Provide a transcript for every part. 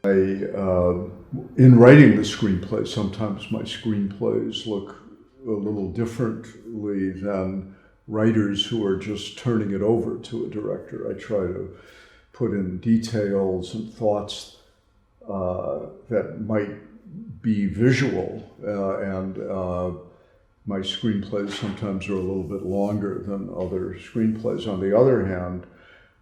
In writing the screenplay, sometimes my screenplays look a little differently than writers who are just turning it over to a director. I try to put in details and thoughts that might be visual, and my screenplays sometimes are a little bit longer than other screenplays. On the other hand,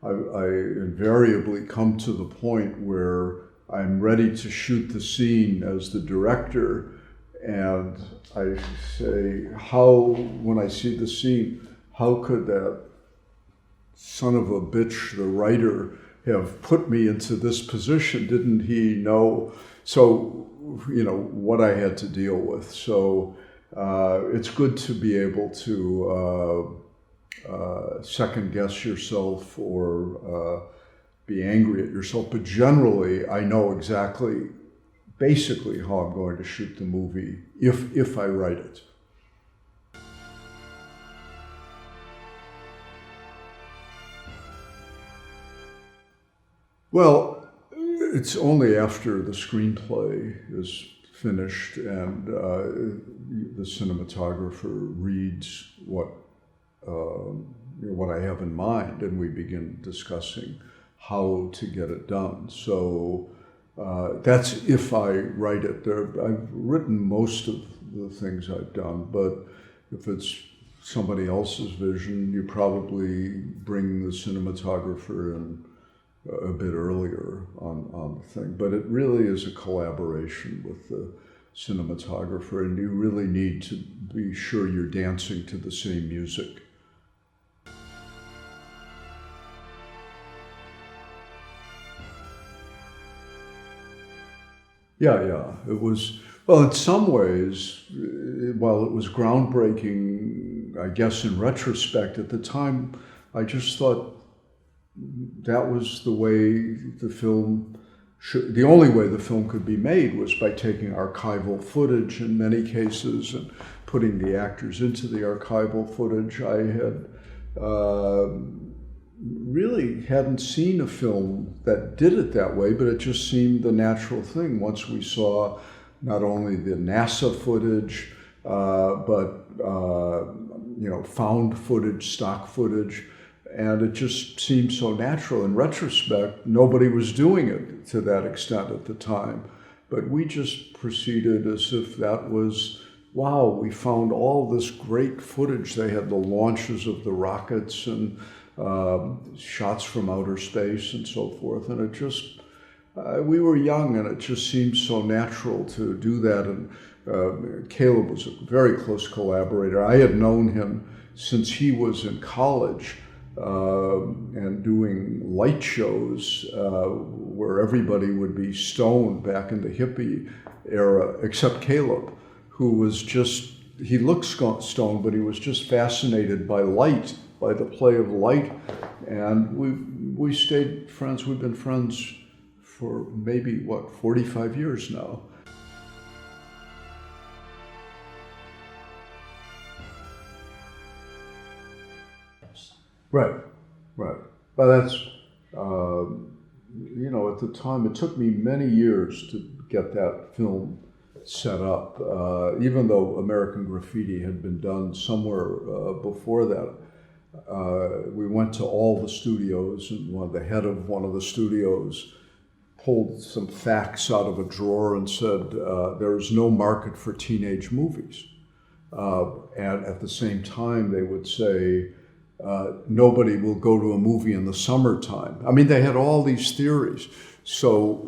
I invariably come to the point where I'm ready to shoot the scene as the director, and I say, when I see the scene, how could that son of a bitch, the writer, have put me into this position? Didn't he know? So, what I had to deal with. So it's good to be able to second guess yourself or be angry at yourself. But generally, I know basically how I'm going to shoot the movie if I write it. Well, it's only after the screenplay is finished and the cinematographer reads what I have in mind, and we begin discussing how to get it done. So that's if I write it. I've written most of the things I've done, but if it's somebody else's vision, you probably bring the cinematographer in a bit earlier on the thing. But it really is a collaboration with the cinematographer, and you really need to be sure you're dancing to the same music. Yeah. It was, well, in some ways, while it was groundbreaking, I guess in retrospect, at the time, I just thought that was the way the only way the film could be made was by taking archival footage in many cases and putting the actors into the archival footage. I had really hadn't seen a film that did it that way, but it just seemed the natural thing once we saw not only the NASA footage, but found footage, stock footage. And it just seemed so natural. In retrospect, nobody was doing it to that extent at the time. But we just proceeded as if that was, wow, we found all this great footage. They had the launches of the rockets and shots from outer space and so forth. And it just, we were young and it just seemed so natural to do that. And Caleb was a very close collaborator. I had known him since he was in college. And doing light shows where everybody would be stoned back in the hippie era, except Caleb, who was he looked stoned, but he was just fascinated by light, by the play of light. And we stayed friends. We've been friends for maybe, 45 years now. Right. But that's, at the time, it took me many years to get that film set up. Even though American Graffiti had been done somewhere before that, we went to all the studios, and the head of one of the studios pulled some facts out of a drawer and said, there is no market for teenage movies. And at the same time, they would say, nobody will go to a movie in the summertime. I mean, they had all these theories. So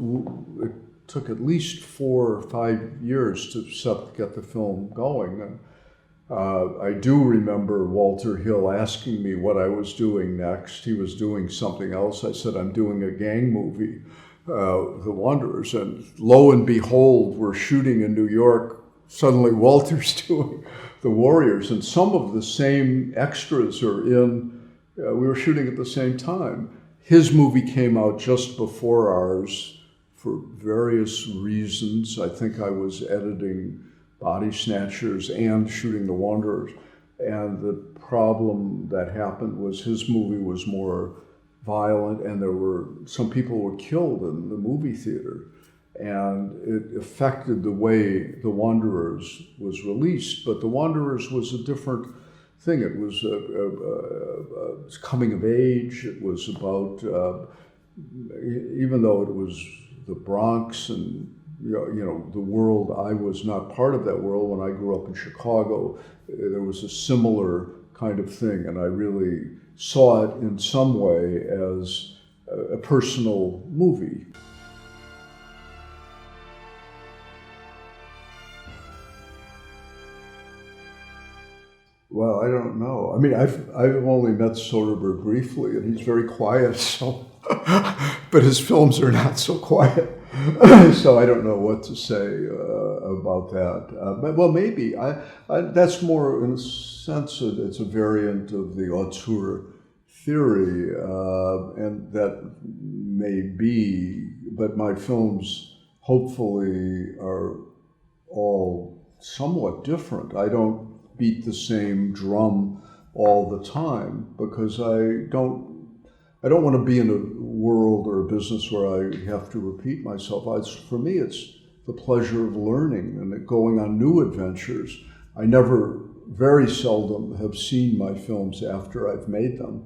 it took at least 4 or 5 years to get the film going. And I do remember Walter Hill asking me what I was doing next. He was doing something else. I said, I'm doing a gang movie, The Wanderers. And lo and behold, we're shooting in New York. Suddenly Walter's doing The Warriors, and some of the same extras are in, we were shooting at the same time. His movie came out just before ours for various reasons. I think I was editing Body Snatchers and shooting The Wanderers. And the problem that happened was his movie was more violent, and some people were killed in the movie theater. and it affected the way The Wanderers was released. But The Wanderers was a different thing. It was coming of age. It was about, even though it was the Bronx and the world, I was not part of that world. When I grew up in Chicago, there was a similar kind of thing, and I really saw it in some way as a personal movie. Well, I don't know. I mean, I've only met Soderbergh briefly, and he's very quiet. So, but his films are not so quiet. So I don't know what to say about that. But well, maybe that's more in a sense it's a variant of the auteur theory, and that may be. But my films, hopefully, are all somewhat different. I don't beat the same drum all the time because I don't want to be in a world or a business where I have to repeat myself. For me, it's the pleasure of learning and going on new adventures. I very seldom have seen my films after I've made them,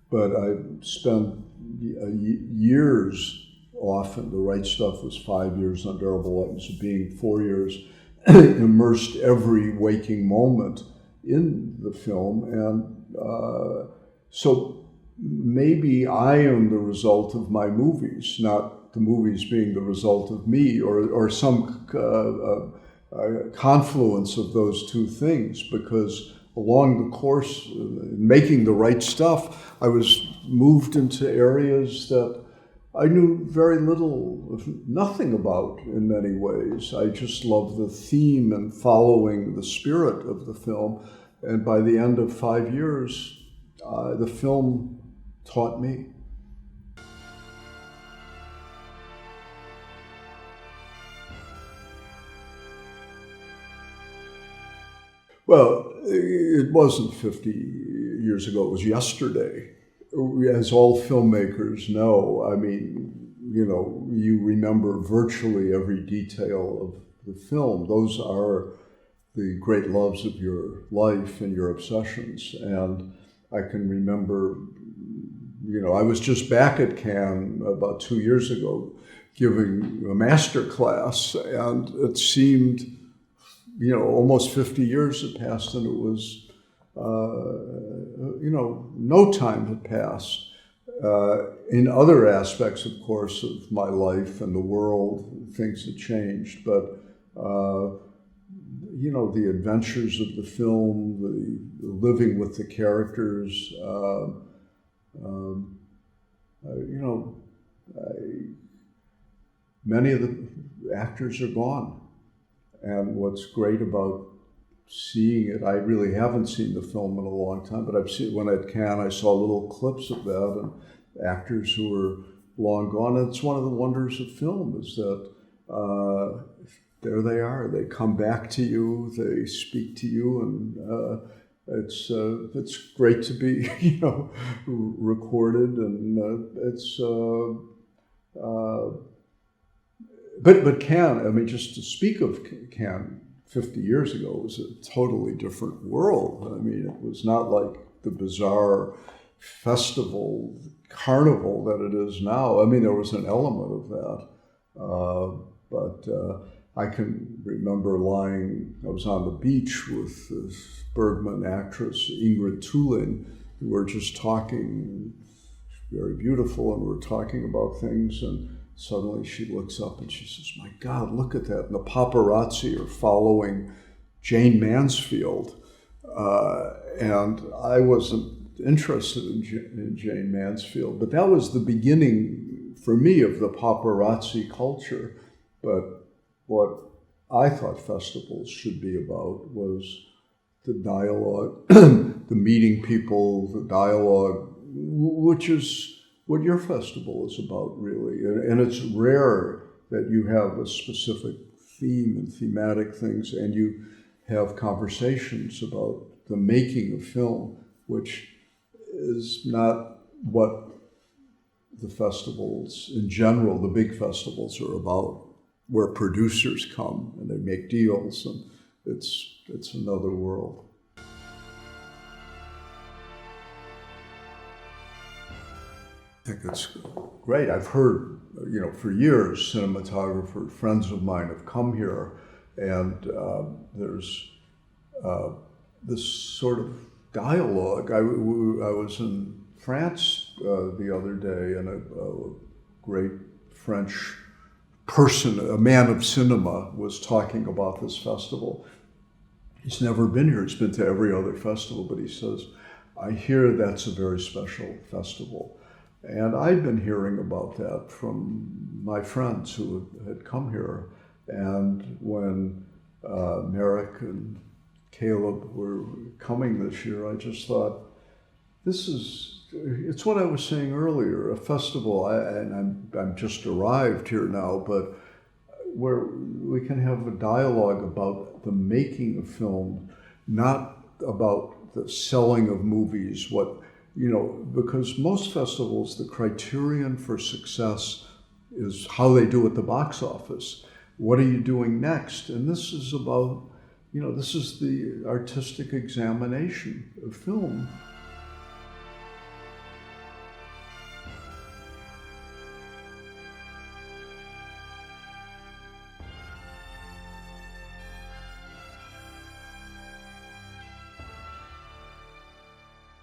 but I spent years, often, The Right Stuff was 5 years, Unbearable Lightness of Being 4 years, immersed every waking moment in the film. And so maybe I am the result of my movies, not the movies being the result of me, or some confluence of those two things, because along the course, making The Right Stuff, I was moved into areas that I knew very little, if nothing about in many ways. I just loved the theme and following the spirit of the film. And by the end of 5 years, the film taught me. Well, it wasn't 50 years ago, it was yesterday. As all filmmakers know, I mean, you remember virtually every detail of the film. Those are the great loves of your life and your obsessions. And I can remember, I was just back at Cannes about 2 years ago giving a master class, and it seemed, almost 50 years had passed, and it was no time had passed. In other aspects, of course, of my life and the world, things had changed. But, the adventures of the film, the living with the characters, many of the actors are gone. And what's great about seeing it, I really haven't seen the film in a long time, but I've seen, when at Cannes, I saw little clips of that and actors who were long gone. And it's one of the wonders of film is that there they are. They come back to you, they speak to you, and it's great to be, recorded, and but Cannes, I mean, just to speak of Cannes 50 years ago, was a totally different world. I mean, it was not like the bizarre festival, carnival that it is now. I mean, there was an element of that. But I can remember I was on the beach with this Bergman actress, Ingrid Thulin. We were just talking, very beautiful, and we're talking about things, and suddenly she looks up and she says, "My God, look at that." And the paparazzi are following Jane Mansfield. And I wasn't interested in Jane Mansfield, but that was the beginning for me of the paparazzi culture. But what I thought festivals should be about was the dialogue, the meeting people, the dialogue, which is what your festival is about, really. And it's rare that you have a specific theme and thematic things, and you have conversations about the making of film, which is not what the festivals in general, the big festivals, are about. where producers come and they make deals, and it's another world. I think it's great. I've heard, for years, cinematographer friends of mine have come here, and there's this sort of dialogue. I was in France the other day, and a great French person, a man of cinema, was talking about this festival. He's never been here. He's been to every other festival, but he says, I hear that's a very special festival. And I'd been hearing about that from my friends who had come here. And when Darek and Caleb were coming this year, I just thought, it's what I was saying earlier, a festival, and I'm just arrived here now, but where we can have a dialogue about the making of film, not about the selling of movies, because most festivals, the criterion for success is how they do at the box office. What are you doing next? And this is about, this is the artistic examination of film.